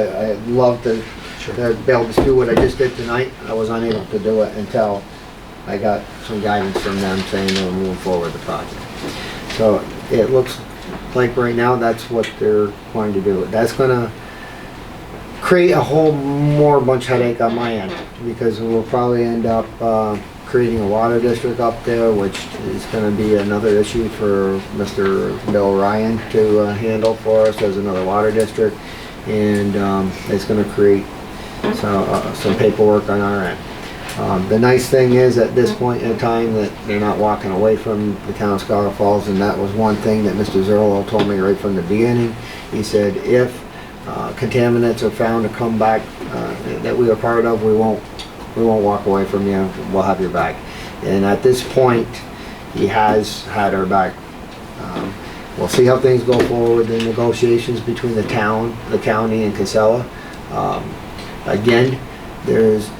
I'd love to be able to do what I just did tonight. I was unable to do it until I got some guidance from them saying they were moving forward with the project. So it looks like right now that's what they're going to do. That's gonna create a whole more bunch headache on my end, because we'll probably end up creating a water district up there, which is going to be another issue for Mr. Bill Ryan to handle for us as another water district, and it's going to create some paperwork on our end. The nice thing is at this point in time that they're not walking away from the town of Scholar Falls, and that was one thing that Mr. Zerlo told me right from the beginning. He said if contaminants are found to come back that we are part of, we won't walk away from you. We'll have your back. And at this point, he has had our back. We'll see how things go forward in negotiations between the town, the county, and Casella. Again, there's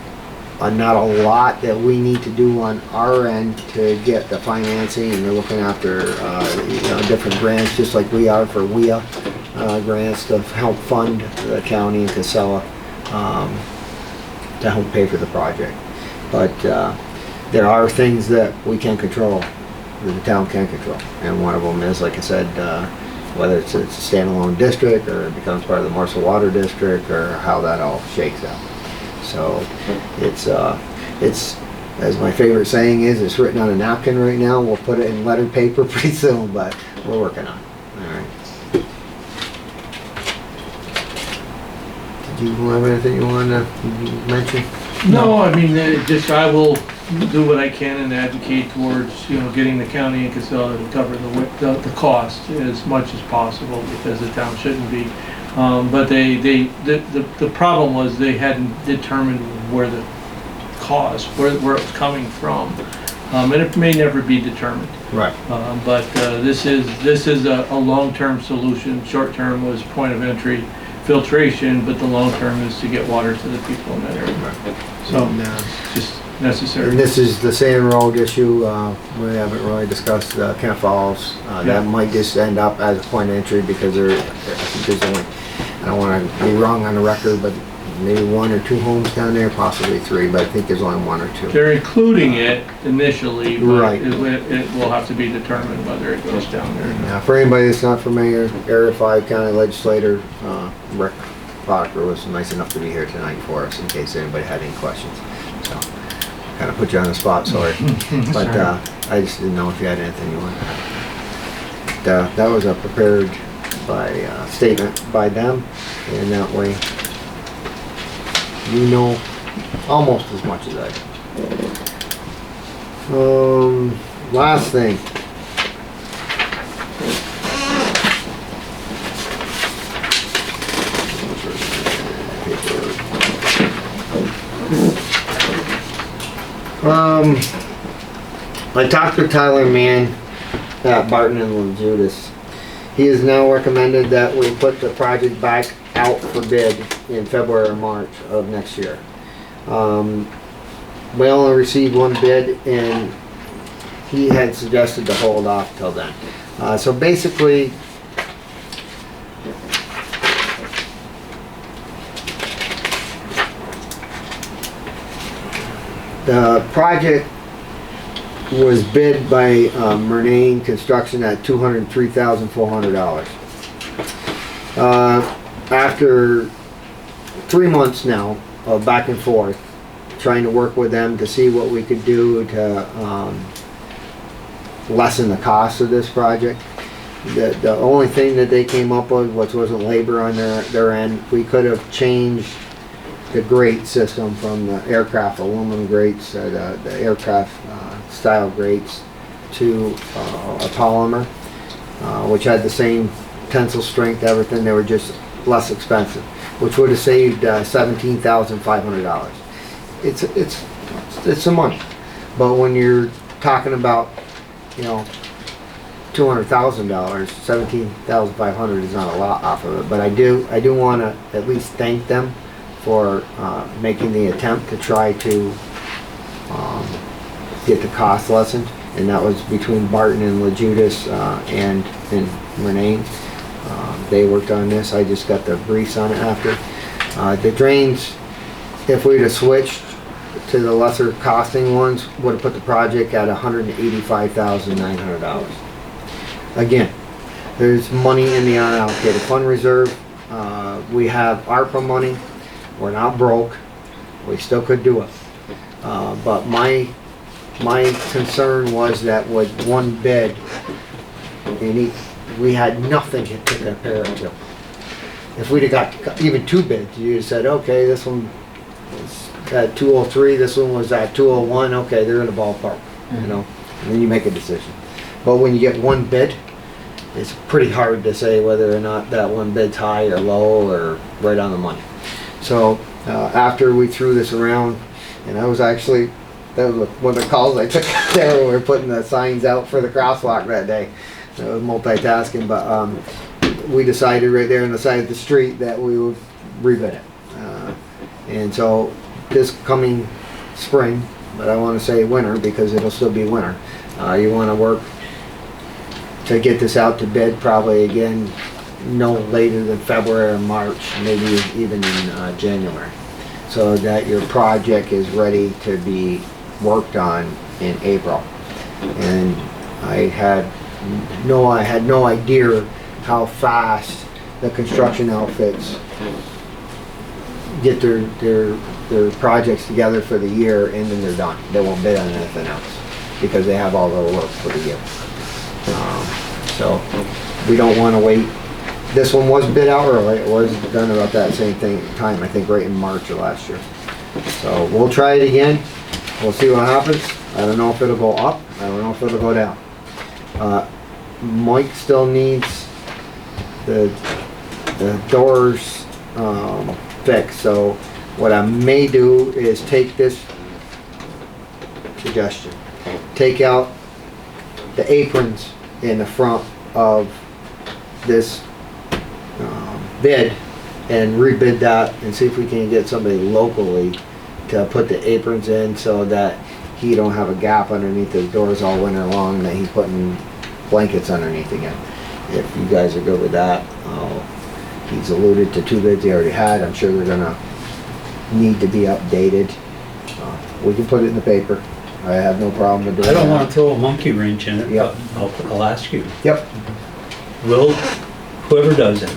not a lot that we need to do on our end to get the financing, and they're looking after different grants, just like we are for WIA grants to help fund the county and Casella to help pay for the project. But there are things that we can control, that the town can control, and one of them is, like I said, whether it's a standalone district or it becomes part of the Marshall Water District, or how that all shakes out. So it's as my favorite saying is, it's written on a napkin right now. We'll put it in lettered paper pretty soon, but we're working on it. All right. Do you have anything you want to mention? No, I mean, just I will do what I can and advocate towards, getting the county and Casella to cover the cost as much as possible, because the town shouldn't be. But the problem was they hadn't determined where the cost, where it was coming from, and it may never be determined. Right. But this is a long-term solution. Short-term was point of entry filtration, but the long term is to get water to the people in that area. Right. So it's just necessary. And this is the Sand Road issue. We haven't really discussed Kent Falls. That might just end up as a point of entry, because I think there's only, I don't want to be wrong on the record, but maybe 1 or 2 homes down there, possibly 3, but I think there's only 1 or 2. They're including it initially, but right. it will have to be determined whether it goes down there. Now, for anybody that's not familiar, Area 5 County Legislator Rick Fokker was nice enough to be here tonight for us, in case anybody had any questions. So, kind of put you on the spot, sorry. But I just didn't know if you had anything you wanted to add. That was a prepared statement by them, and that way you know almost as much as I do. Last thing. I talked to Tyler Mann at Barton and Judas. He has now recommended that we put the project back out for bid in February or March of next year. We only received 1 bid, and he had suggested to hold off till then. So basically, the project was bid by Murnane Construction at $203,400. After 3 months now of back and forth, trying to work with them to see what we could do to lessen the cost of this project, the only thing that they came up with, which wasn't labor on their end, we could have changed the grate system from the aircraft aluminum grates, the aircraft style grates, to a polymer, which had the same tensile strength, everything. They were just less expensive, which would have saved $17,500. It's some money, but when you're talking about, $200,000, $17,500 is not a lot off of it. But I do want to at least thank them for making the attempt to try to get the cost lessened, and that was between Barton and LaJudas and Renee. They worked on this. I just got the briefs on it after. The drains, if we'd have switched to the lesser costing ones, would have put the project at $185,900. Again, there's money in the unallocated fund reserve. We have ARPA money. We're not broke. We still could do it. But my concern was that with one bid, we had nothing to compare it to. If we'd have got even two bids, you'd have said, okay, this one was at 203, this one was at 201, okay, they're in the ballpark, you know, and then you make a decision. But when you get one bid, it's pretty hard to say whether or not that one bid's high or low or right on the money. So after we threw this around, and that was one of the calls I took there when we were putting the signs out for the crosswalk that day. So I was multitasking, but we decided right there on the side of the street that we would rebid it. And so this coming spring, but I want to say winter because it'll still be winter, you want to work to get this out to bid probably again no later than February or March, maybe even in January, so that your project is ready to be worked on in April. And I had no idea how fast the construction outfits get their projects together for the year, and then they're done. They won't bid on anything else because they have all their work for the year. So we don't want to wait. This one was bid out early. It was done about that same time, I think right in March of last year. So we'll try it again. We'll see what happens. I don't know if it'll go up. I don't know if it'll go down. Mike still needs the doors fixed. So what I may do is take this suggestion. Take out the aprons in the front of this bid and rebid that and see if we can get somebody locally to put the aprons in so that he don't have a gap underneath his doors all winter long and that he's putting blankets underneath again. If you guys are good with that, he's alluded to two bids he already had. I'm sure they're gonna need to be updated. We can put it in the paper. I have no problem with doing that. I don't want to throw a monkey wrench in it, Yep. but I'll ask you. Yep. Will, whoever does it,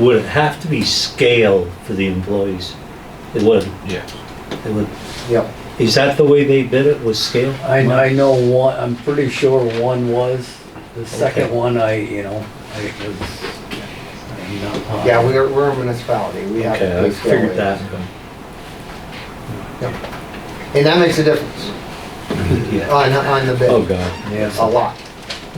would it have to be scale for the employees? It would. Yeah. It would. Yep. Is that the way they bid it, was scale? I know one, I'm pretty sure one was, the second one I was, I'm not positive. Yeah, we're a municipality. We have to Okay, pay I scale figured rates. that. And that makes a difference Yeah. on the bid. Oh, God, Yes. A lot.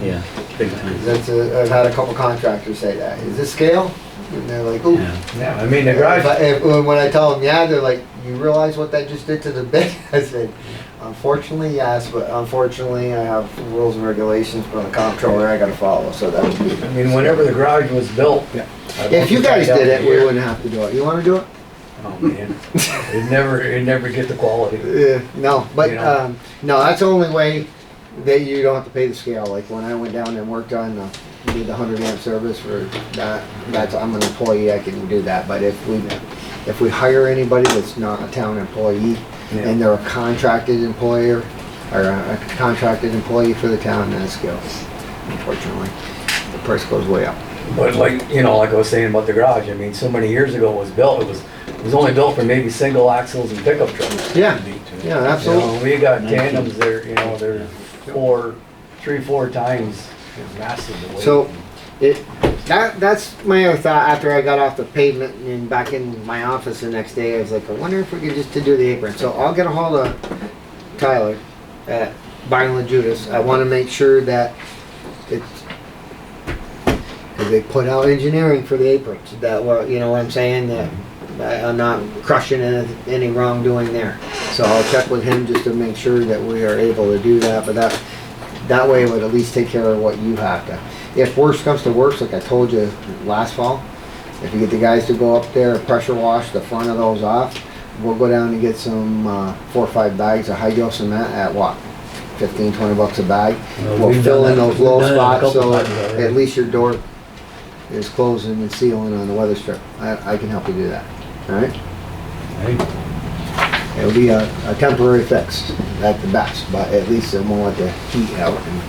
yeah, big time. I've had a couple contractors say that. Is this scale? And they're like, ooh. Yeah. Yeah, I mean, the garage, When I tell them, yeah, they're like, you realize what that just did to the bid? I said, unfortunately, yes, but unfortunately, I have rules and regulations from the comptroller I gotta follow, so that would be. I mean, whenever the garage was built. Yeah. I'd If you look at guys that did it, down we here. wouldn't have to do it. You wanna do it? Oh, man. It'd never get the quality. No, but, You know? no, that's the only way that you don't have to pay the scale. Like when I went down and worked on did the 100 amp service for that's, I'm an employee, I can do that. But if we hire anybody that's not a town employee and they're a contracted employer or a contracted employee for the town, then it's scale. Unfortunately, the price goes way up. But like I was saying about the garage, I mean, so many years ago it was built, it was only built for maybe single axles and pickup trucks. Yeah, yeah, absolutely. We got tandems there, they're 3-4 times massive. the weight. So, that's my other thought after I got off the pavement and back in my office the next day. I was like, I wonder if we could just to do the apron. So I'll get a hold of Tyler at Byron and Judas. I want to make sure that it's, because they put out engineering for the aprons. That, well, you know what I'm saying? That I'm not crushing any wrongdoing there. So I'll check with him just to make sure that we are able to do that. But that way it would at least take care of what you have to. If worse comes to worse, like I told you last fall, if you get the guys to go up there and pressure wash the front of those off, we'll go down and get some 4 or 5 bags of high-gel cement at what? 15, 20 bucks a bag. We'll we've fill done in that- those we've low done it a spots couple so times already. at least your door is closing and sealing on the weather strip. I can help you do that. All right? Hey, It'll be a temporary fix at the best, but at least it won't let the heat out and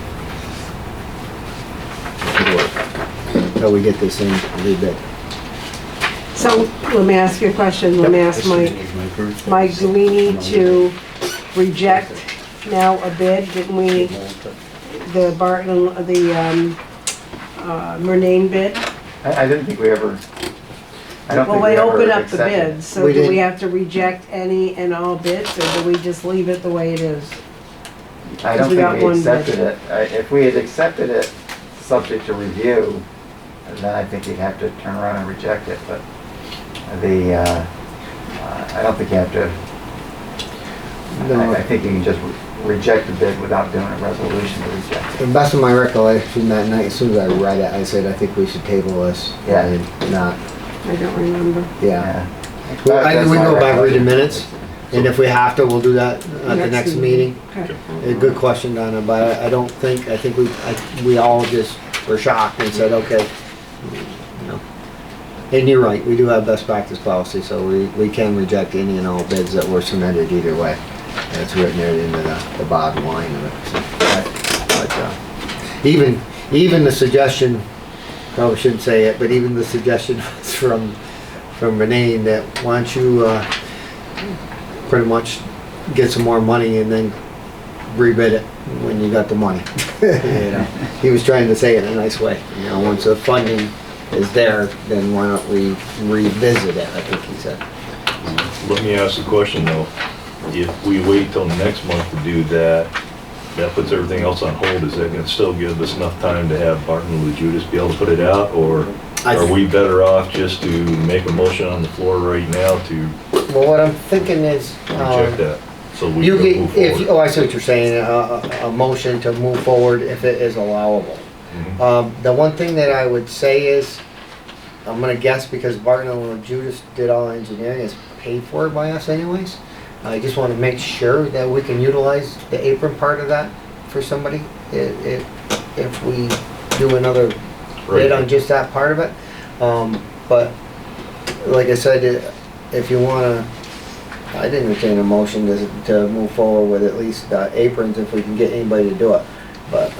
it'll work. So we get this thing rebid. So, let me ask you a question, let me ask Mike, do we need to reject now a bid? Didn't we, the Barton, the Murnane bid? I didn't think we ever, I don't Well, think we we ever opened up the accepted. bids, so We do we didn't. have to reject any and all bids, or do we just leave it the way it is? I don't we got think we one bid. accepted it. If we had accepted it, subject to review, then I think you'd have to turn around and reject it, but I don't think you have to, I think you can just reject the bid without doing a resolution to reject it. To the best of my recollection that night, as soon as I read it, I said, I think we should table this. Yeah. And not, I don't remember. yeah. Well, I that's think we my go back, read the recollection. minutes, and if we have to, we'll do that at the next meeting. Okay. A good question, Donna, but I don't think, I think we all just were shocked and said, okay, you know. And you're right, we do have best practice policy, so we can reject any and all bids that were submitted either way. That's written there into the bottom line of it. So, but even the suggestion, probably shouldn't say it, but even the suggestion was from Renee that why don't you pretty much get some more money and then rebid it when you got the money. You know, he was trying to say it in a nice way. You know, once the funding is there, then why don't we revisit it? I think he said. Let me ask the question though, if we wait till next month to do that, that puts everything else on hold, is that gonna still give us enough time to have Barton and Judas be able to put it out, or are we better off just to make a motion on the floor right now to Well, what I'm thinking is, reject that? So we you can get, move if, forward. I see what you're saying, a motion to move forward if it is allowable. Mhm. The one thing that I would say is, I'm gonna guess because Barton and Judas did all engineering, is paid for by us anyways. I just wanna make sure that we can utilize the apron part of that for somebody, if we do another bid on just that part of it. But, like I said, if you wanna, I'd entertain a motion to move forward with at least aprons if we can get anybody to do it. But,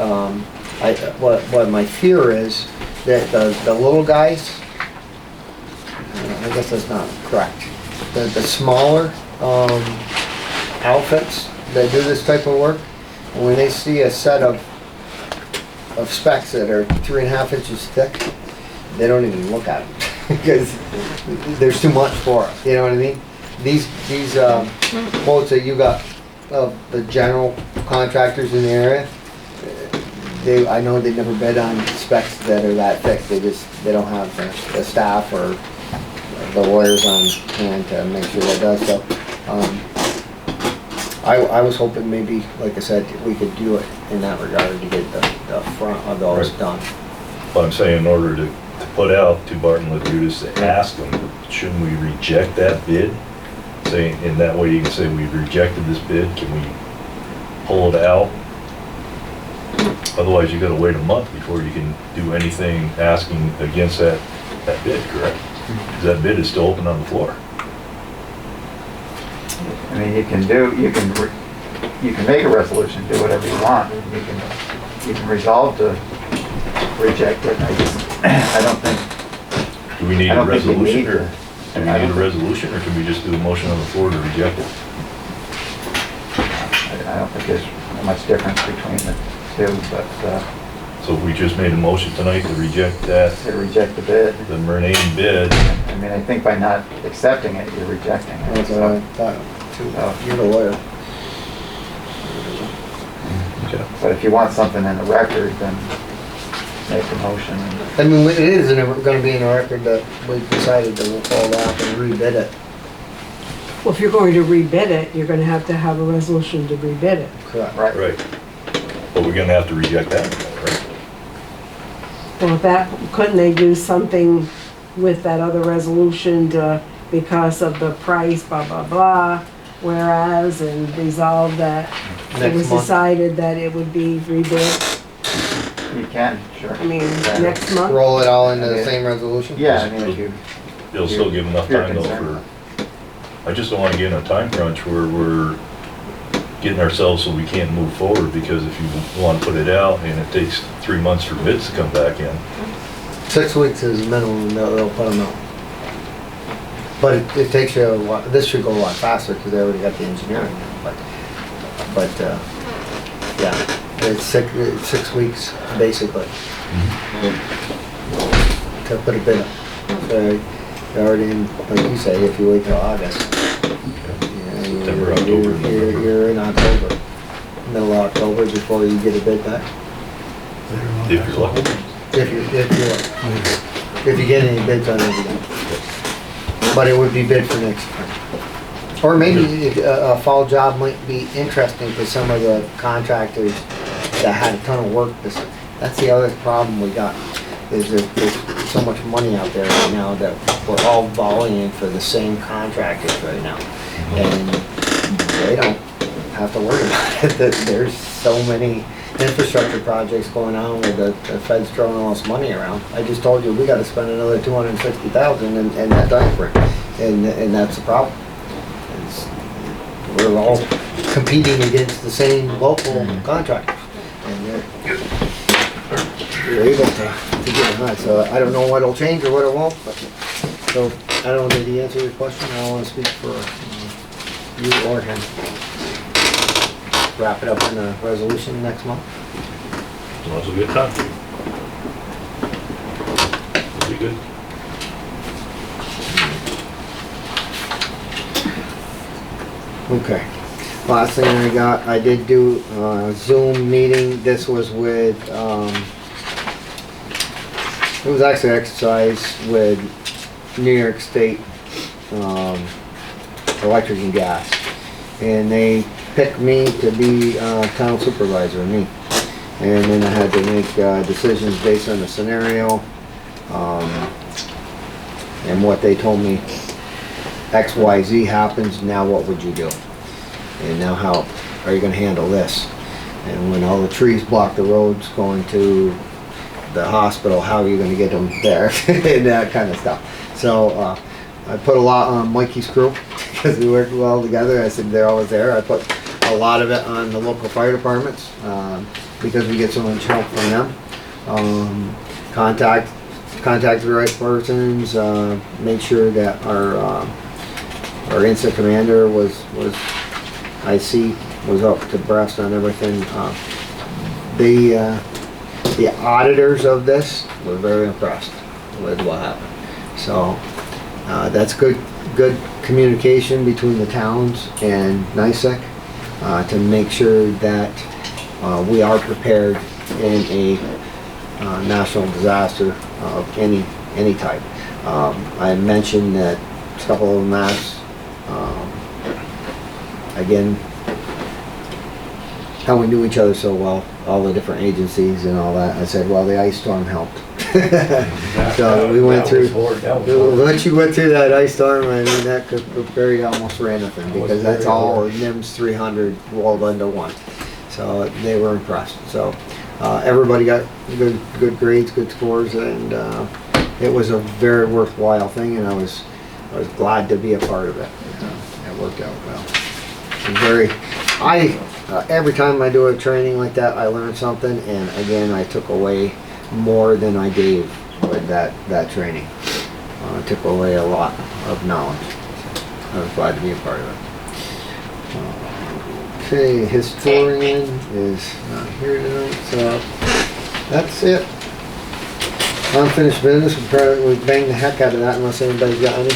what my fear is that the little guys, I guess that's not correct. The smaller, outfits that do this type of work, when they see a set of specs that are 3.5 inches thick, they don't even look at them because there's too much for us. You know what I mean? These quotes that you got of the general contractors in the area, I know they never bid on specs that are that thick. They don't have the staff or the lawyers on hand to make sure that does so. I was hoping maybe, like I said, we could do it in that regard to get the front of those Right. done. But I'm saying in order to put out to Barton and Judas to ask them, shouldn't we reject that bid? Saying, in that way you can say we've rejected this bid, can we pull it out? Otherwise you gotta wait a month before you can do anything asking against that bid, correct? Because that bid is still open on the floor. I mean, you can make a resolution, do whatever you want. You can resolve to reject it. I don't think, Do we need I a don't think you resolution need or, to. do we need a resolution or can we just do a motion on the floor to reject it? I don't think there's much difference between the two, but So if we just made a motion tonight to reject that, to reject the bid, the Murnane bid, I mean, I think by not accepting it, you're rejecting it. That's what I thought too. You're the lawyer. But if you want something in the record, then make a motion. I mean, it is gonna be in the record that we decided to hold off and rebid it. Well, if you're going to rebid it, you're gonna have to have a resolution to rebid it. Correct. Right. right? But we're gonna have to reject that, right? Well, couldn't they do something with that other resolution to, because of the price, blah, blah, blah, whereas, and resolve that it Next was month. decided that it would be rebid, You can, sure. I mean, Yeah. next month? Roll it all into the same resolution? Yeah, I mean, if you, it'll still give enough You're time though concerned. for, I just don't wanna get in a time crunch where we're getting ourselves so we can't move forward, because if you wanna put it out and it takes 3 months for bids to come back in. 6 weeks is the minimum they'll put them out. But it takes you a while, this should go a lot faster because they already got the engineering now, but, yeah, it's 6 weeks basically to put a bid up. So you're already in, like you say, if you wait till August. September, October, November. You're in October, middle of October before you get a bid back. If you're lucky. If you get any bids on everything. But it would be bid for next spring. Or maybe a fall job might be interesting to some of the contractors that had a ton of work. That's the other problem we got, is there's so much money out there right now that we're all volleying for the same contractors right now. And they don't have to worry about it. There's so many infrastructure projects going on with the feds throwing all this money around. I just told you, we gotta spend another $260,000 in that timeframe, and that's the problem. We're all competing against the same local contractors, and you're able to get it done. So I don't know what'll change or what it won't, but, so I don't know, did he answer your question? I don't wanna speak for you or him. Wrap it up in a resolution next month. As long as we get time. It'll be good. Okay. Last thing I did do a Zoom meeting. This was with, it was actually exercise with New York State Electric and Gas. And they picked me to be town supervisor, me. And then I had to make decisions based on the scenario and what they told me. X, Y, Z happens, now what would you do? And now how are you gonna handle this? And when all the trees block the roads going to the hospital, how are you gonna get them there? And that kind of stuff. So I put a lot on Mikey's crew because we worked well together. I said they're always there. I put a lot of it on the local fire departments because we get so much help from them. Contact the right persons, make sure that our incident commander was up to breast on everything. The auditors of this were very impressed with what happened. So that's good communication between the towns and NICEC to make sure that we are prepared in a national disaster of any type. I mentioned that a couple of them asked, again, how we knew each other so well, all the different agencies and all that. I said, well, the ice storm helped. So we went through, once you went through that ice storm, I mean, that could very almost ran nothing, because that's all NIMS 300 rolled into one. So they were impressed. So everybody got good grades, good scores, and it was a very worthwhile thing, and I was glad to be a part of it. It worked out well. Every time I do a training like that, I learn something, and again, I took away more than I gave with that training. I took away a lot of knowledge. I was glad to be a part of it. Okay, historian is not here tonight, so that's it. Unfinished business, we banged the heck out of that unless anybody's got any.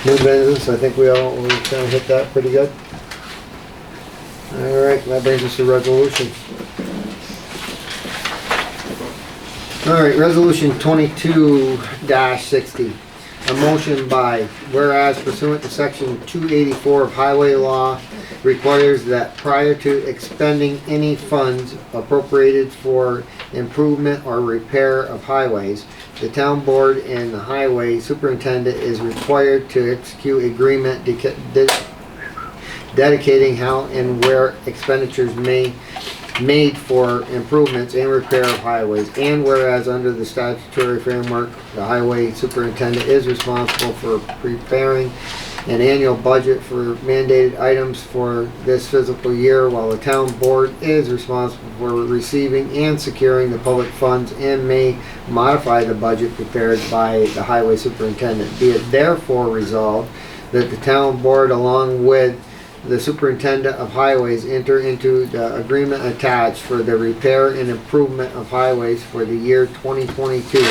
New business, I think we kind of hit that pretty good. All right, that brings us to resolution. All right, resolution 22-60. A motion by, whereas pursuant to section 284 of highway law requires that prior to expending any funds appropriated for improvement or repair of highways, the town board and the highway superintendent is required to execute agreement dedicating how and where expenditures may made for improvements and repair of highways. And whereas under the statutory framework, the highway superintendent is responsible for preparing an annual budget for mandated items for this fiscal year, while the town board is responsible for receiving and securing the public funds and may modify the budget prepared by the highway superintendent. Be it therefore resolved that the town board, along with the superintendent of highways, enter into the agreement attached for the repair and improvement of highways for the year 2022.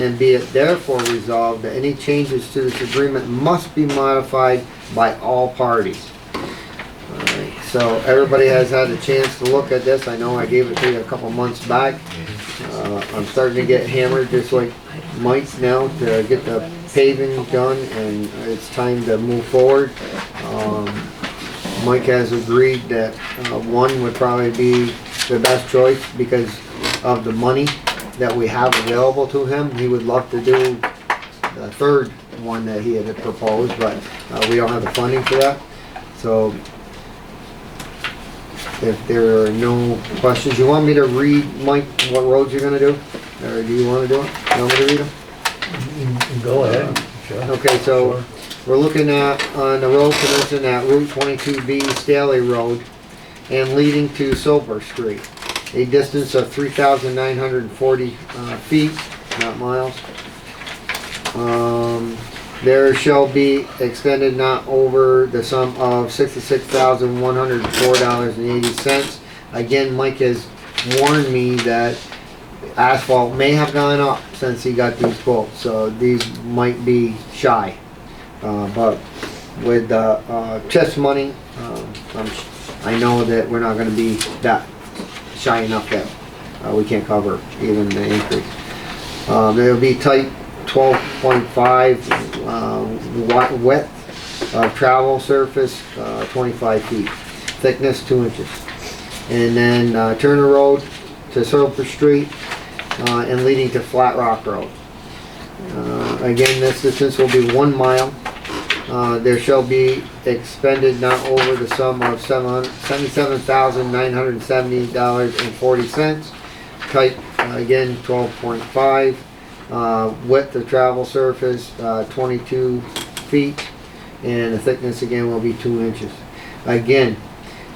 And be it therefore resolved that any changes to this agreement must be modified by all parties. Alright, so everybody has had a chance to look at this. I know I gave it to you a couple months back. I'm starting to get hammered just like Mike now to get the paving done, and it's time to move forward. Mike has agreed that one would probably be the best choice because of the money that we have available to him. He would love to do the third one that he had proposed, but we don't have the funding for that. So if there are no questions, you want me to read, Mike, what roads you're gonna do? Or do you wanna do it? You want me to read them? Go ahead. Sure. Okay, so we're looking at, on the road commencing at Route 22B Staley Road and leading to Silver Street. A distance of 3,940 feet, not miles. There shall be extended not over the sum of $66,104.80. Again, Mike has warned me that asphalt may have gone up since he got these quotes, so these might be shy. But with the CHIPS money, I know that we're not gonna be that shy enough that we can't cover even the increase. There'll be type 12.5 width of travel surface, 25 feet, thickness 2 inches. And then Turner Road to Silver Street and leading to Flat Rock Road. Again, this distance will be 1 mile. There shall be expended not over the sum of $77,970.40. Type, again, 12.5. Width of travel surface, 22 feet. And the thickness again will be 2 inches. Again,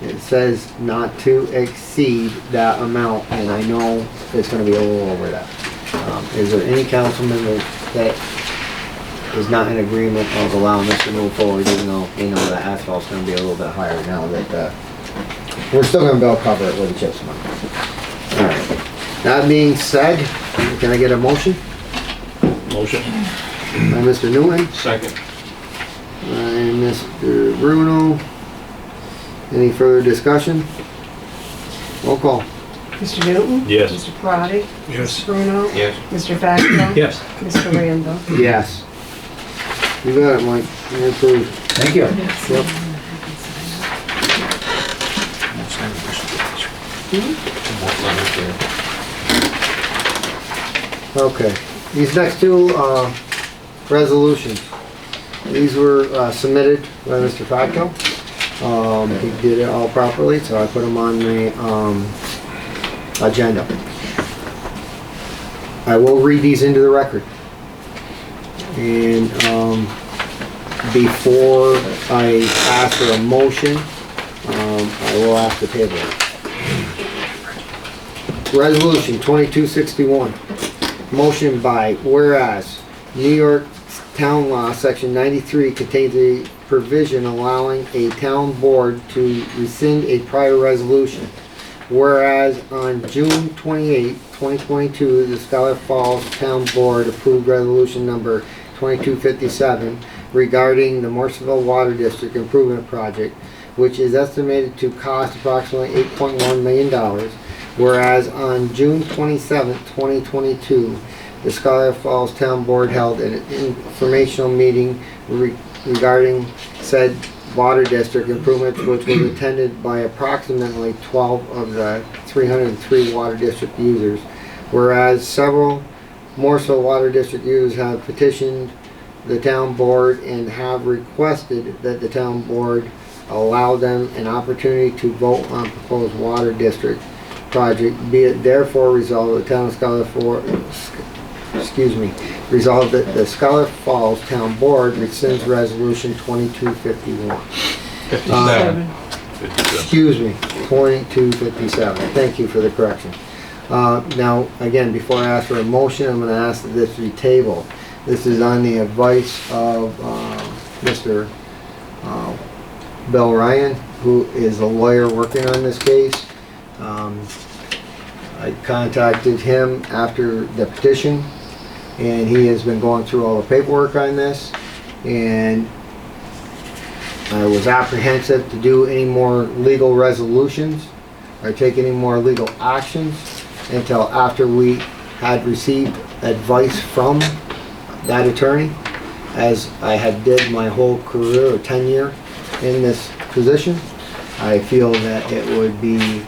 it says not to exceed that amount, and I know it's gonna be a little over that. Is there any councilman that is not in agreement of allowing this to move forward, even though they know that asphalt's gonna be a little bit higher now that, we're still gonna be able to cover it with the CHIPS money. Alright, that being said, can I get a motion? Motion. By Mr. Newman, Second. and Mr. Bruno. Any further discussion? Roll call. Mr. Newton? Yes. Mr. Parati? Yes. Mr. Bruno? Yes. Mr. Facto? Yes. Mr. Randall? Yes. You got it, Mike. You're approved. Thank you. Yep. Okay, these next two, resolutions, these were, submitted by Mr. Facto. He did it all properly, so I put them on the, agenda. I will read these into the record. And, before I ask for a motion, I will ask to table it. Resolution 2261. Motion by, whereas New York Town Law, Section 93 contains a provision allowing a town board to rescind a prior resolution. Whereas on June 28, 2022, the Schuyler Falls Town Board approved resolution number 2257 regarding the Morrisville Water District Improvement Project, which is estimated to cost approximately $8.1 million. Whereas on June 27, 2022, the Schuyler Falls Town Board held an informational meeting regarding said water district improvements, which was attended by approximately 12 of the 303 water district users. Whereas several Morrisville Water District users have petitioned the town board and have requested that the town board allow them an opportunity to vote on proposed water district project, be it therefore resolved, the town of resolved that the Schuyler Falls Town Board rescinds resolution 2251. 57. Excuse me, 2257. Thank you for the correction. Now, again, before I ask for a motion, I'm gonna ask that this be tabled. This is on the advice of Mr. Bill Ryan, who is a lawyer working on this case. I contacted him after the petition, and he has been going through all the paperwork on this, and I was apprehensive to do any more legal resolutions or take any more legal actions until after we had received advice from that attorney, as I had did my whole career or tenure in this position. I feel that it would be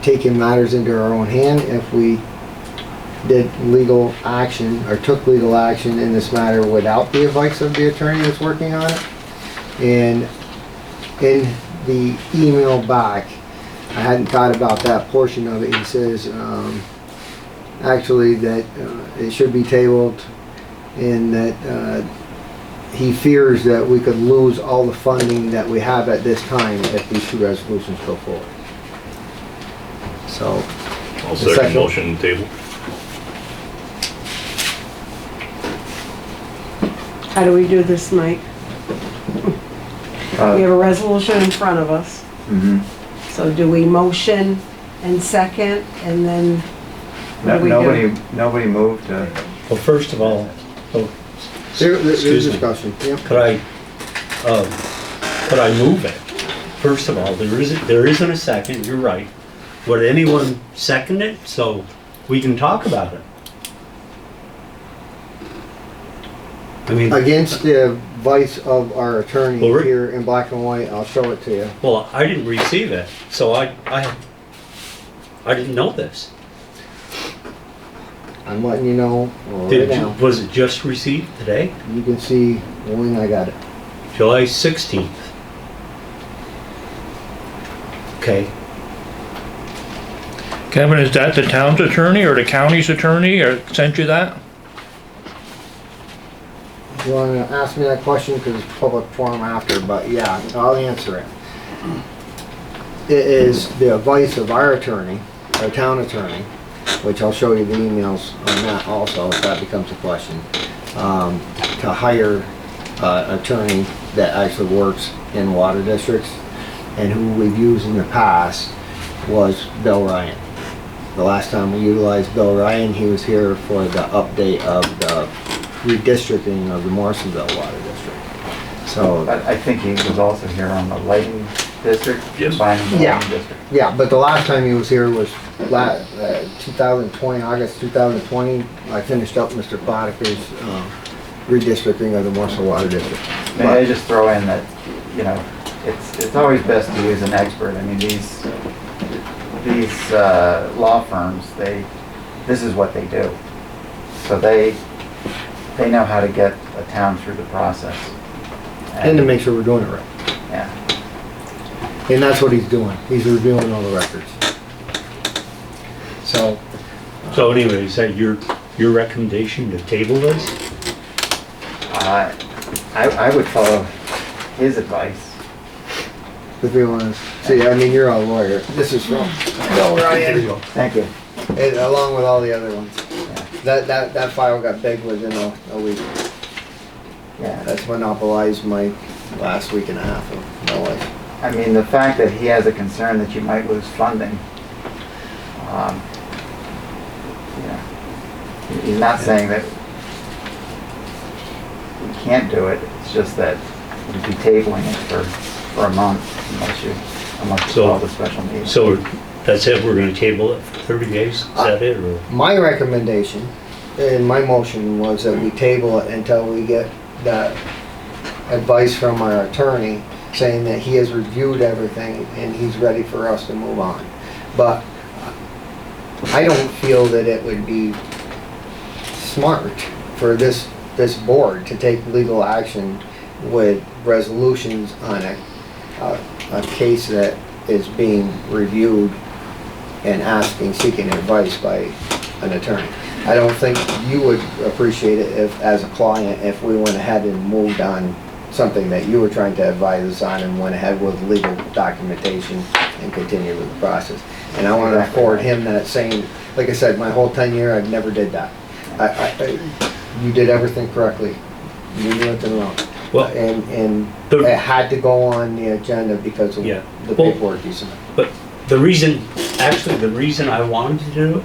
taking matters into our own hand if we did legal action or took legal action in this matter without the advice of the attorney that's working on it. And in the email back, I hadn't thought about that portion of it. He says actually that it should be tabled, and that he fears that we could lose all the funding that we have at this time if these two resolutions go forward. So, I'll The second second. motion table. How do we do this, Mike? We have a resolution in front of us. Mhm. So do we motion and second, and then what do we do? Nobody moved to, Well, first of all, oh, there's excuse me. discussion. Yep. Could I move it? First of all, there isn't a second, you're right. Would anyone second it, so we can talk about it? I mean, Against the advice of our attorney Well, Rick- here in black and white, I'll show it to you. well, I didn't receive it, so I didn't know this. I'm letting you know right Did you, now. was it just received today? You can see when I got it. July 16th. Okay, Kevin, is that the town's attorney or the county's attorney or sent you that? You want to ask me that question because it's public forum after, but yeah, I'll answer it. It is the advice of our attorney, our town attorney, which I'll show you the emails on that also if that becomes a question, to hire an attorney that actually works in water districts, and who we've used in the past was Bill Ryan. The last time we utilized Bill Ryan, he was here for the update of the redistricting of the Morrisonville Water District. So, but I think he was also here on the lighting district, Yes. combining the Yeah. lighting district. yeah, but the last time he was here was 2020, August 2020. I finished up Mr. Boddick's redistricting of the Morrisonville Water District. May I just throw in that, you know, it's always best to use an expert. I mean, these law firms, this is what they do. So they know how to get a town through the process. And to make sure we're doing it right. Yeah. And that's what he's doing. He's reviewing all the records. So, anyway, is that your recommendation to table this? I would follow his advice. if you want to see, I mean, you're a lawyer. This is from Bill Ryan. Thank you. And along with all the other ones. That file got big within a week. Yeah. That's monopolized my last week and a half of my life. I mean, the fact that he has a concern that you might lose funding, he's not saying that we can't do it, it's just that we'd be tabling it for a month unless you call the special meeting. So that's it, we're gonna table it for 30 days, is that it, or? My recommendation and my motion was that we table it until we get that advice from our attorney saying that he has reviewed everything and he's ready for us to move on. But I don't feel that it would be smart for this board to take legal action with resolutions on a case that is being reviewed and asking, seeking advice by an attorney. I don't think you would appreciate it if, as a client, if we went ahead and moved on something that you were trying to advise us on and went ahead with legal documentation and continued with the process. And I want to afford him that same, like I said, my whole tenure, I've never did that. You did everything correctly. You did nothing wrong. Well, And the- it had to go on the agenda because of Yeah. the Well- paperwork you submitted. But the reason I wanted to do it,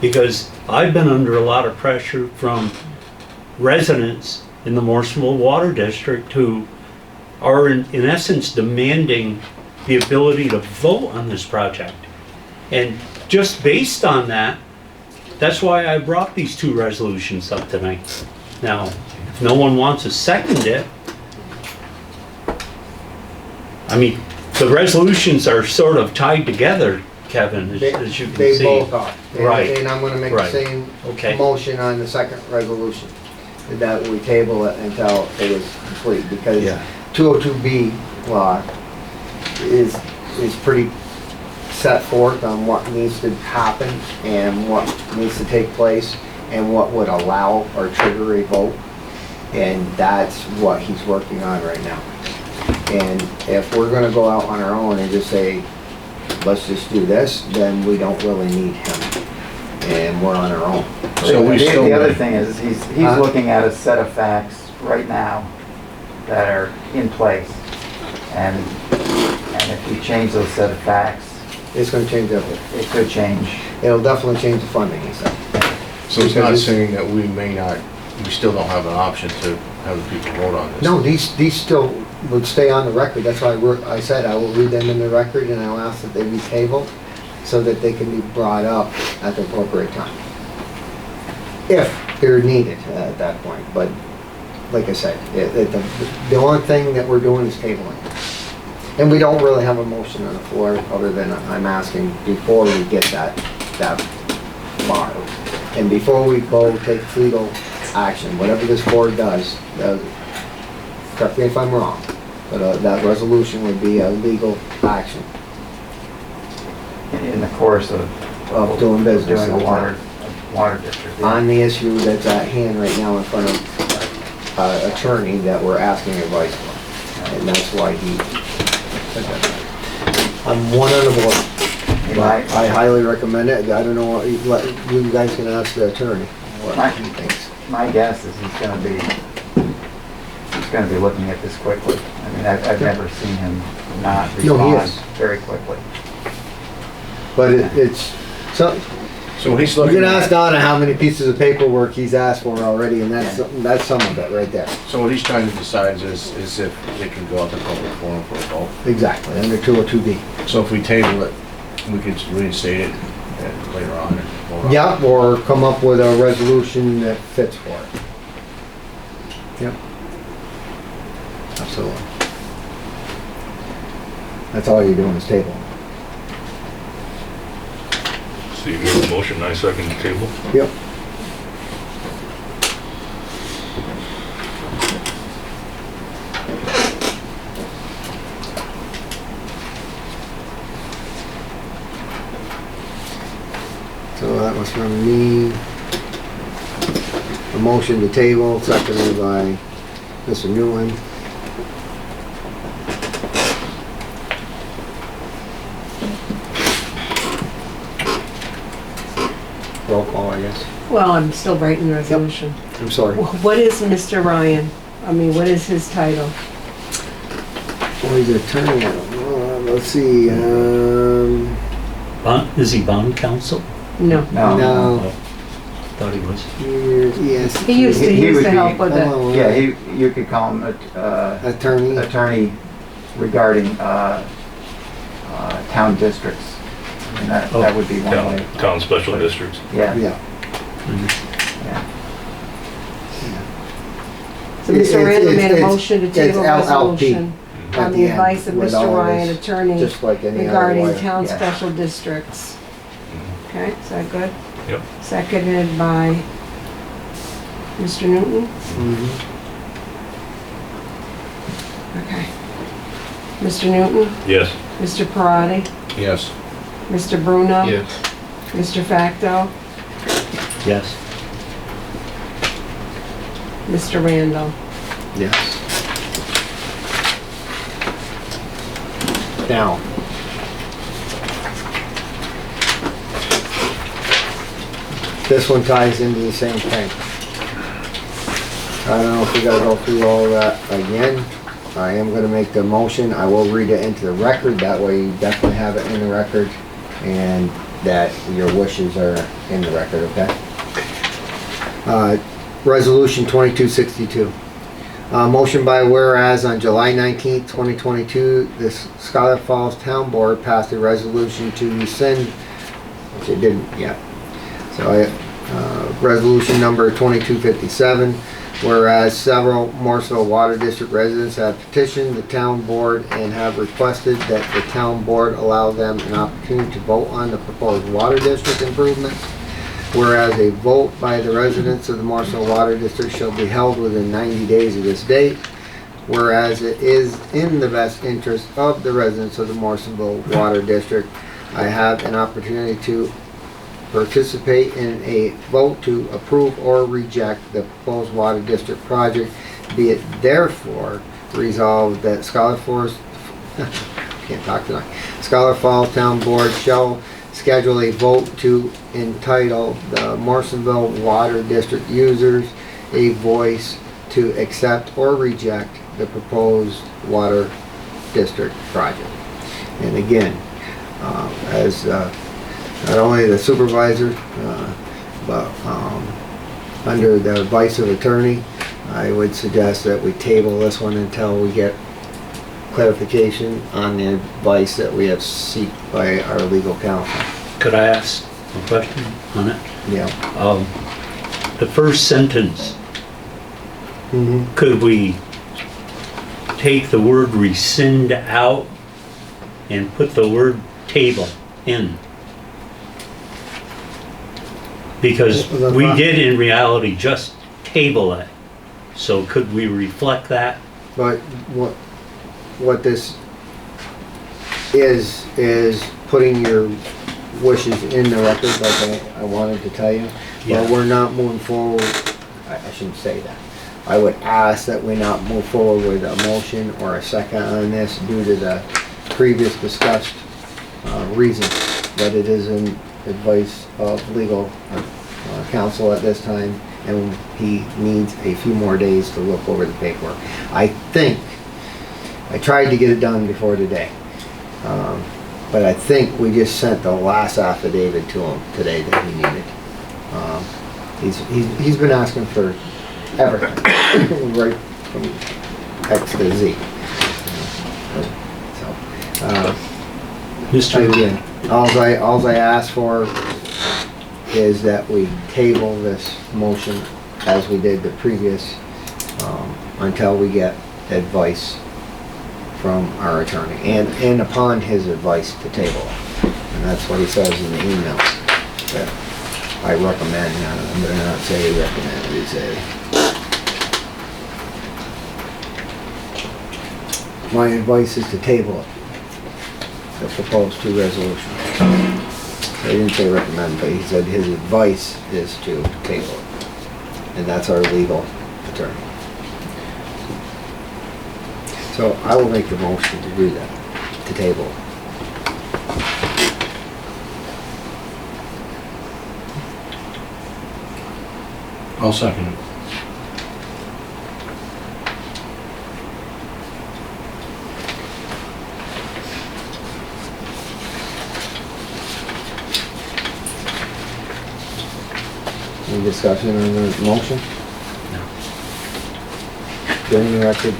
because I've been under a lot of pressure from residents in the Morrisonville Water District who are in essence demanding the ability to vote on this project. And just based on that, that's why I brought these two resolutions up tonight. Now, if no one wants to second it, I mean, the resolutions are sort of tied together, Kevin, as you can see. They both are. And- Right. And I'm gonna make the Right. same Okay. motion on the second resolution, that we table it until it is complete, because Yeah. 202B law is pretty set forth on what needs to happen and what needs to take place and what would allow or trigger a vote. And that's what he's working on right now. And if we're gonna go out on our own and just say, let's just do this, then we don't really need him. And we're on our own. So we still the other may- thing is, he's Huh? looking at a set of facts right now that are in place. And if we change those set of facts, It's gonna change everything. it could change. It'll definitely change the funding and stuff. So it's Because not it's- saying that we may not, we still don't have an option to have the people vote on this? No, these still would stay on the record. That's why I said I will read them in the record and I'll ask that they be tabled so that they can be brought up at the appropriate time. If they're needed at that point. But like I said, the only thing that we're doing is tabling. And we don't really have a motion on the floor other than I'm asking before we get that far. And before we go take legal action, whatever this board does, correct me if I'm wrong, but that resolution would be a legal action In the course of of doing business doing in a the water town. district. On the issue that's at hand right now in front of attorney that we're asking advice from. And that's why he said that. I'm one on the board. But I highly recommend it. I don't know what, you guys can ask the attorney what he thinks. My guess is he's gonna be looking at this quickly. I mean, I've never seen him not No, he respond is. very quickly. But it's, so, So he's you looking can ask at, Donna how many pieces of paperwork he's asked for already, and that's some of it right there. so what he's trying to decide is if it can go out to public forum for a vote. Exactly, under 202B. So if we table it, we could reinstate it later on and vote on it. Yep, or come up with a resolution that fits for it. Yep. Absolutely. That's all you're doing is table. So you made the motion, I second the table. Yep. So that was from me. A motion to table, seconded by Mr. Newland. Roll call, I guess. Well, I'm still writing the resolution. I'm sorry. What is Mr. Ryan? I mean, what is his title? Well, he's an attorney. Let's see, Is he bond counsel? No. no. Thought he was. Yes. He used to, He he used would to be- help with it. Oh, Yeah, you could call him Attorney. attorney regarding town districts. I mean, that would be one way. Town special districts. Yeah, Yeah. yeah. So Mr. Randall made a It's- motion to it's table LLP resolution at on the the end advice of with Mr. all Ryan, this, attorney, Just like any other regarding lawyer. town Yeah. special districts. Okay, is that good? Yep. Seconded by Mr. Newton? Mhm. Okay. Mr. Newton? Yes. Mr. Parati? Yes. Mr. Bruno? Yes. Mr. Facto? Yes. Mr. Randall? Yes. Now. This one ties into the same thing. I don't know if we gotta go through all that again. I am gonna make the motion. I will read it into the record. That way you definitely have it in the record and that your wishes are in the record, okay? Resolution 2262. Motion by whereas on July 19th, 2022, the Schuyler Falls Town Board passed a resolution to rescind, which it didn't yet. So, resolution number 2257, whereas several Morrisville Water District residents have petitioned the town board and have requested that the town board allow them an opportunity to vote on the proposed water district improvements. Whereas a vote by the residents of the Morrisville Water District shall be held within 90 days of this date. Whereas it is in the best interest of the residents of the Morrisville Water District, I have an opportunity to participate in a vote to approve or reject the proposed water district project. Be it therefore resolved that Schuyler Falls Town Board shall schedule a vote to entitle the Morrisville Water District users a voice to accept or reject the proposed water district project. And again, as not only the supervisor, but under the advice of attorney, I would suggest that we table this one until we get clarification on the advice that we have sought by our legal counsel. Could I ask a question on it? Yeah. The first sentence, Mm-hmm. could we take the word rescind out and put the word table in? Because we did in reality just table it. So could we reflect that? But what this is putting your wishes in the record, like I wanted to tell you. Yeah. But we're not moving forward, I shouldn't say that. I would ask that we not move forward with a motion or a second on this due to the previous discussed reasons. That it is in advice of legal counsel at this time, and he needs a few more days to look over the paperwork. I think, I tried to get it done before today, but I think we just sent the last affidavit to him today that he needed. He's been asking for everything, right from X to Z. So, Mr. again, alls I ask for is that we table this motion as we did the previous, until we get advice from our attorney, and upon his advice to table it. And that's what he says in the email. That I recommend, I'm gonna not say recommend, he say. My advice is to table it, the proposed two resolutions. He didn't say recommend, but he said his advice is to table it. And that's our legal attorney. So I will make the motion to do that, to table it. I'll second it. Any discussion on the motion? No. During the record,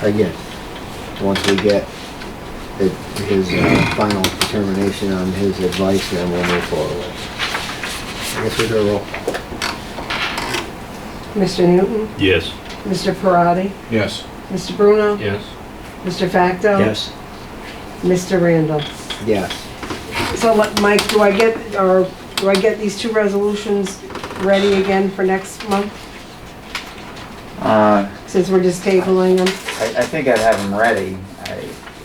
again, once we get his final determination on his advice, then we'll move forward. I guess we do a roll. Mr. Newton? Yes. Mr. Parati? Yes. Mr. Bruno? Yes. Mr. Facto? Yes. Mr. Randall? Yes. So, Mike, do I get these two resolutions ready again for next month, since we're just tabling them? I think I'd have them ready.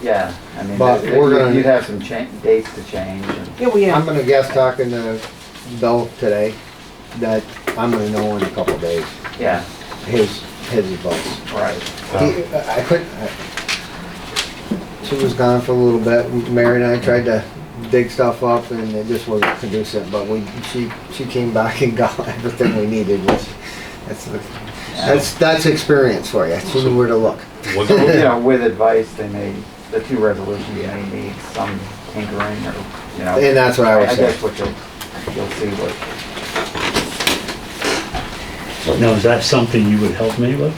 Yeah, I mean, But we're gonna- you'd have some dates to change and. Yeah, we I'm have, gonna guess talking to Bill today, that I'm gonna know in a couple of days, Yeah, his advice. right. I couldn't, she was gone for a little bit, Mary and I tried to dig stuff up and it just wasn't conducive, but she came back and got everything we needed, which, that's experience for you, she knew where to look. What- So, you know, with advice, the two resolutions may need some tinkering or, you know. And that's what I was I saying. guess what you'll see what, Now, is that something you would help me with?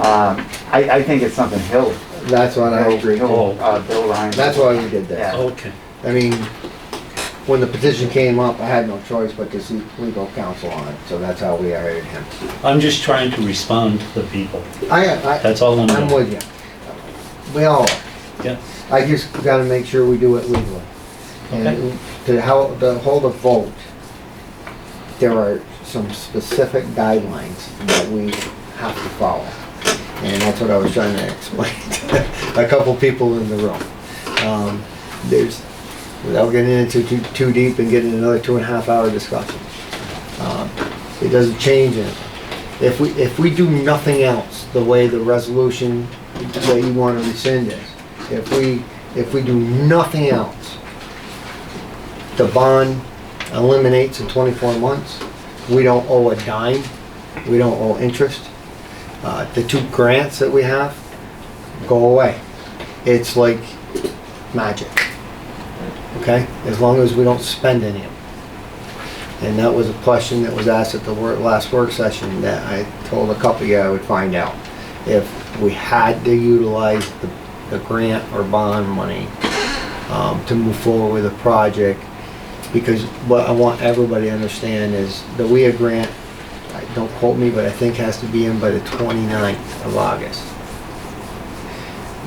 I think it's something That's what I agree. Oh. Bill Ryan. That's why we did this. Yeah. Okay. I mean, when the petition came up, I had no choice but to seek legal counsel on it, so that's how we hired him. I'm just trying to respond to the people. I, That's all I'm I'm doing. with you. We all are. Yeah. I just gotta make sure we do it legally. And to hold a vote, there are some specific guidelines that we have to follow. And that's what I was trying to explain to a couple people in the room. Without getting into too deep and getting another 2.5 hour discussion. It doesn't change anything. If we do nothing else, the way the resolution that you want to rescind is, if we do nothing else, the bond eliminates in 24 months. We don't owe a dime. We don't owe interest. The 2 grants that we have go away. It's like magic. Okay? As long as we don't spend any of it. And that was a question that was asked at the last work session that I told a couple of you I would find out. If we had to utilize the grant or bond money to move forward with a project, because what I want everybody to understand is the WIA grant, don't quote me, but I think has to be in by the 29th of August.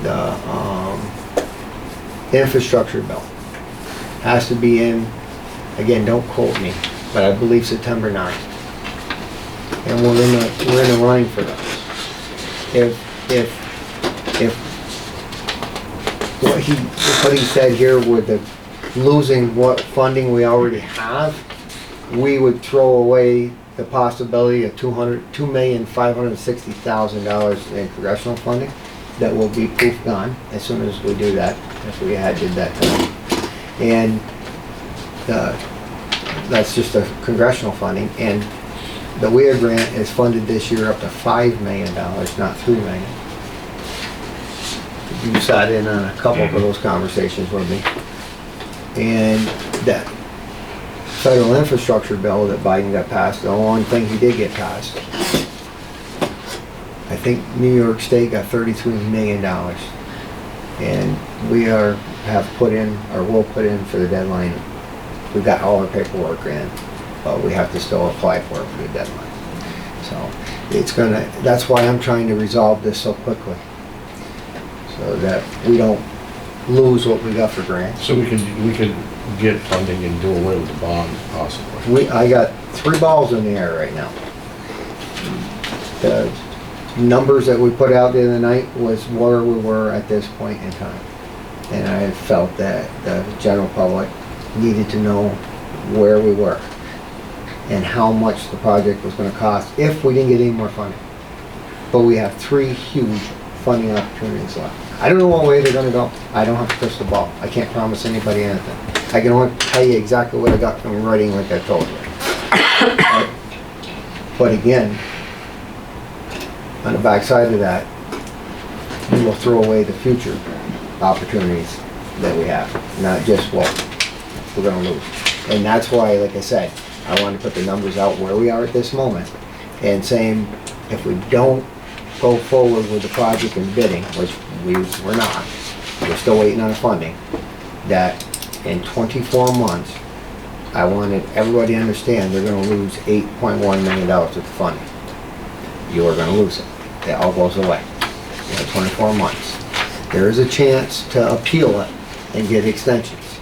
The infrastructure bill has to be in, again, don't quote me, but I believe September 9th. And we're in the running for those. If what he said here with the losing what funding we already have, we would throw away the possibility of $2,560,000 in congressional funding that will be poof gone as soon as we do that, if we did that tonight. And that's just a congressional funding, and the WIA grant is funded this year up to $5 million, not $3 million. You sat in on a couple of those conversations with me. And that federal infrastructure bill that Biden got passed, the one thing he did get passed, I think New York State got $33 million. And we have put in, or will put in for the deadline. We've got all our paperwork in, but we have to still apply for it for the deadline. So that's why I'm trying to resolve this so quickly. So that we don't lose what we got for grants. So we could get funding and do away with the bond possibly. I got 3 balls in the air right now. The numbers that we put out the other night was where we were at this point in time. And I felt that the general public needed to know where we were and how much the project was going to cost if we didn't get any more funding. But we have 3 huge funding opportunities left. I don't know what way they're going to go. I don't have a crystal ball. I can't promise anybody anything. I can only tell you exactly what I got from writing like I told you. But again, on the backside of that, we will throw away the future opportunities that we have, not just what we're going to lose. And that's why, like I said, I wanted to put the numbers out where we are at this moment and saying if we don't go forward with the project and bidding, which we're not, we're still waiting on funding, that in 24 months, I wanted everybody to understand they're going to lose $8.1 million worth of funding. You are going to lose it. It all goes away in 24 months. There is a chance to appeal it and get extensions,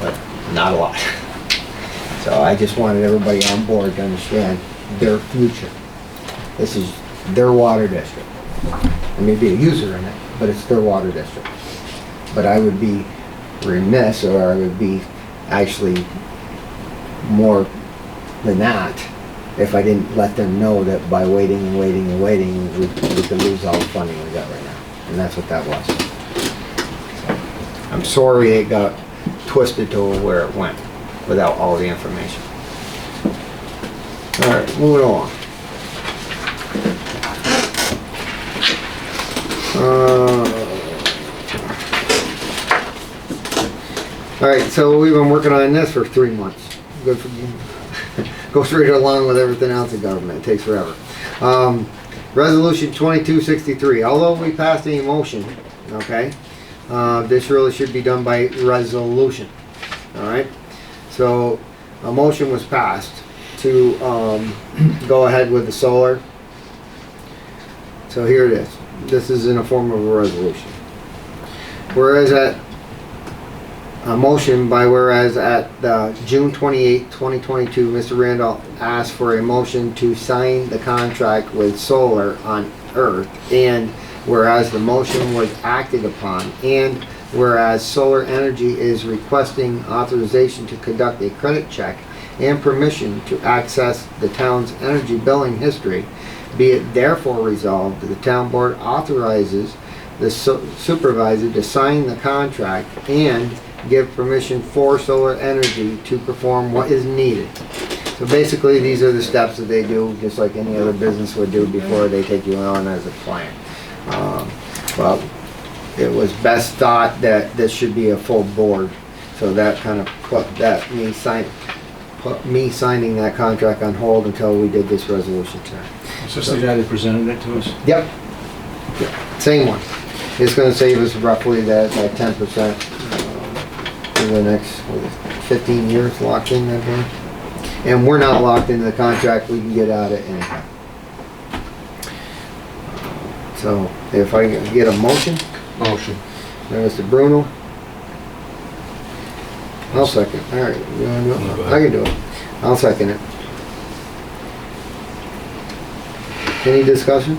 but not a lot. So I just wanted everybody on board to understand their future. This is their water district. I may be a user in it, but it's their water district. But I would be remiss, or I would be actually more than that, if I didn't let them know that by waiting and waiting and waiting, we could lose all the funding we got right now. And that's what that was. I'm sorry it got twisted to where it went without all the information. All right, moving along. All right, so we've been working on this for 3 months. Good for you. Goes right along with everything else in government. It takes forever. Resolution 2263. Although we passed a motion, okay, this really should be done by resolution. All right. So a motion was passed to go ahead with the solar. So here it is. This is in a form of a resolution. Whereas at a motion by whereas at June 28, 2022, Mr. Randolph asked for a motion to sign the contract with Solar on Earth, and whereas the motion was acted upon, and whereas Solar Energy is requesting authorization to conduct a credit check and permission to access the town's energy billing history, be it therefore resolved that the town board authorizes the supervisor to sign the contract and give permission for Solar Energy to perform what is needed. So basically, these are the steps that they do, just like any other business would do before they take you on as a client. But it was best thought that this should be a full board, so that kind of put me signing that contract on hold until we did this resolution tonight. Is this the guy that presented it to us? Yep. Same one. It's going to save us roughly that 10%. In the next 15 years locked in, I think. And we're not locked into the contract, we can get out at any time. So if I can get a motion, Motion. Mr. Bruno. I'll second. All right, you wanna do it? I can do it. I'll second it. Any discussion?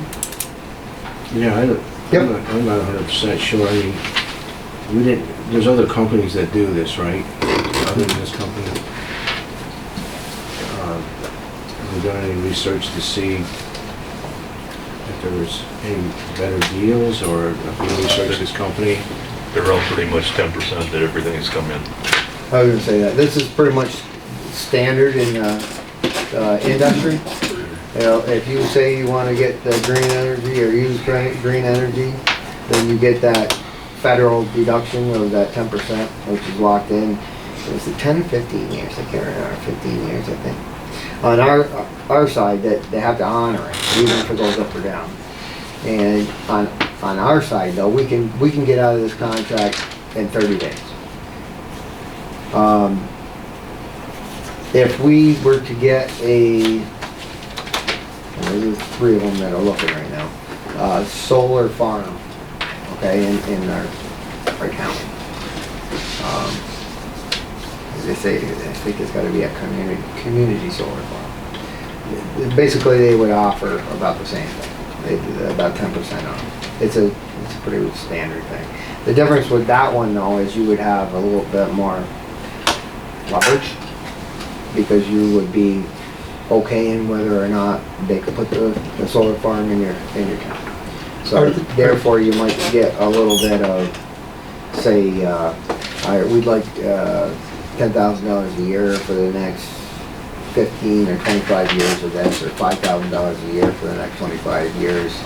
Yeah, Yep. I'm not 100% sure. I mean, we didn't, there's other companies that do this, right? Other than this company. Have we done any research to see if there was any better deals, or if we researched this company? They're all pretty much 10% that everything has come in. I was gonna say that. This is pretty much standard in industry. You know, if you say you wanna get the green energy or use green energy, then you get that federal deduction of that 10%, which is locked in. It was 10 or 15 years, I can't remember, 15 years, I think. On our side, that they have to honor it, even if it goes up or down. And on our side, though, we can get out of this contract in 30 days. If we were to get there's 3 of them that are looking right now, solar farm, okay, in our county. They say, I think it's gotta be a community solar farm. Basically, they would offer about the same thing. They do about 10% off. It's a pretty standard thing. The difference with that one though is you would have a little bit more leverage, because you would be okay in whether or not they could put the solar farm in your town. So therefore, you might get a little bit of, say, we'd like $10,000 a year for the next 15 or 25 years of this, or $5,000 a year for the next 25 years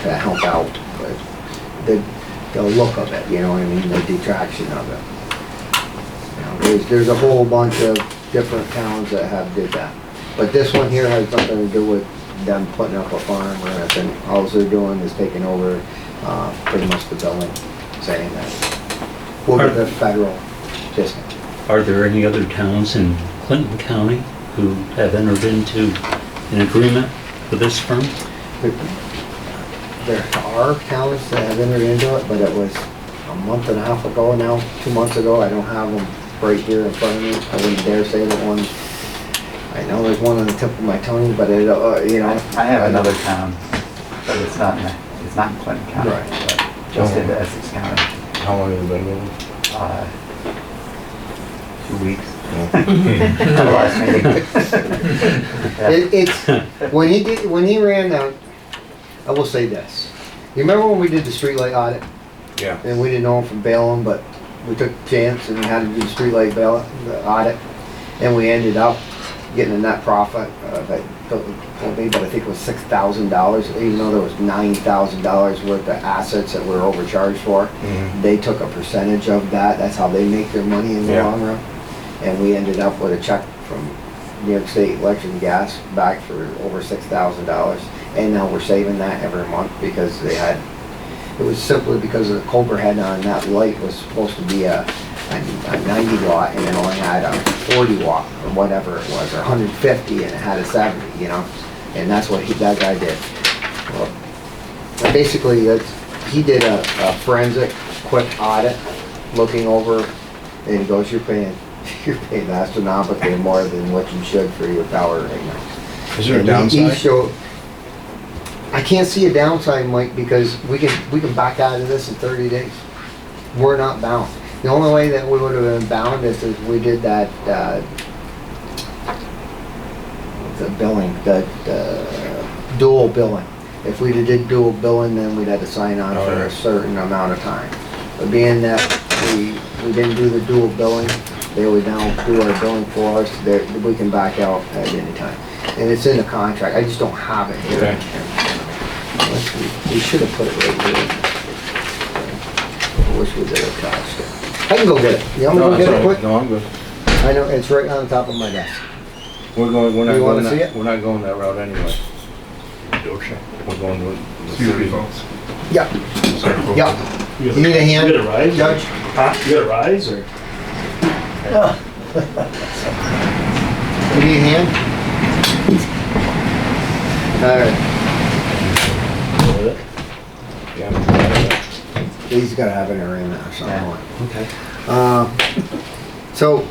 to help out with the look of it, you know what I mean, the detraction of it. You know, there's a whole bunch of different towns that have did that. But this one here has nothing to do with them putting up a farm or anything. All they're doing is taking over pretty much the billing, saying that we'll get the federal discount. Are there any other towns in Clinton County who have entered into an agreement with this firm? There are towns that have entered into it, but it was a month and a half ago now, 2 months ago. I don't have them right here in front of me. I wouldn't dare say that one. I know there's one on the tip of my tongue, but it, you know. I have another town but it's not in Clinton County, Right. but just into Essex County. How long have you been moving? 2 weeks. The last meeting. It's, when he ran down, I will say this. You remember when we did the streetlight audit? Yeah. And we didn't know him from Balaam, but we took a chance and we had to do the streetlight the audit. And we ended up getting a net profit of, I told me, but I think it was $6,000, even though there was $9,000 worth of assets that we're overcharged for. Mhm. They took a percentage of that. That's how they make their money in the Yeah. long run. And we ended up with a check from New York State Electric and Gas back for over $6,000. And now we're saving that every month because they had, it was simply because of the Cobra head on that light was supposed to be a 90 watt and it only had a 40 watt or whatever it was, or 150 and it had a 70, you know? And that's what that guy did. Well, basically, he did a forensic quick audit looking over and he goes, you're paying astronomically more than what you should for your power right now. Is there a And downside? he showed, I can't see a downside, Mike, because we can back out of this in 30 days. We're not bound. The only way that we would have been bound is if we did that, the billing, the dual billing. If we did dual billing, then we'd have to sign on Oh, for yeah. a certain amount of time. But being that we didn't do the dual billing, they would now do our billing for us, we can back out at any time. And it's in the contract, I just don't have it here. Okay. We should have put it right here. I wish we did attach it. I can go get it. You want me to go No, that's get it all right. quick? No, I'm good. I know, it's right on top of my desk. We're not You wanna going see that, it? we're not going that route anyway. We're going to Yeah, yeah. You need a hand? You got a rise? Judge? You got a rise or? You need a hand? All right, Yeah. he's gotta have an arraignment or something. Okay. So,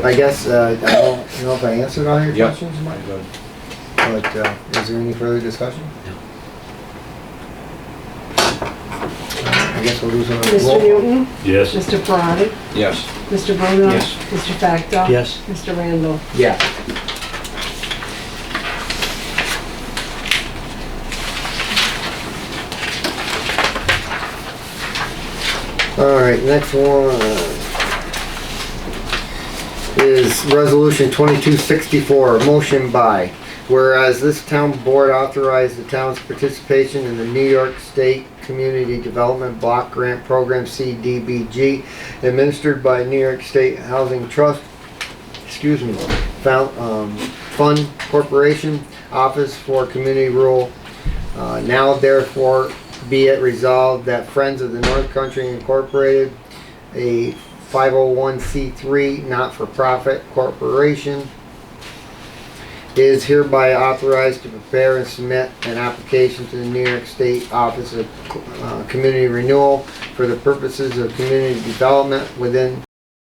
I guess, I don't know if I answered all your Yep. questions, Mike, Good. but, is there any further discussion? No. I guess we'll do some. Mr. Newton, Yes. Mr. Parati, Yes. Mr. Bruno, Yes. Mr. Facto. Yes. Mr. Randall. Yeah. All right, next one is Resolution 2264, motion by, whereas this town board authorized the town's participation in the New York State Community Development Block Grant Program CDBG administered by New York State Housing Trust, Fund Corporation, Office for Community Rural. Now therefore be it resolved that Friends of the North Country Incorporated, a 501c3 not-for-profit corporation, is hereby authorized to prepare and submit an application to the New York State Office of Community Renewal for the purposes of community development within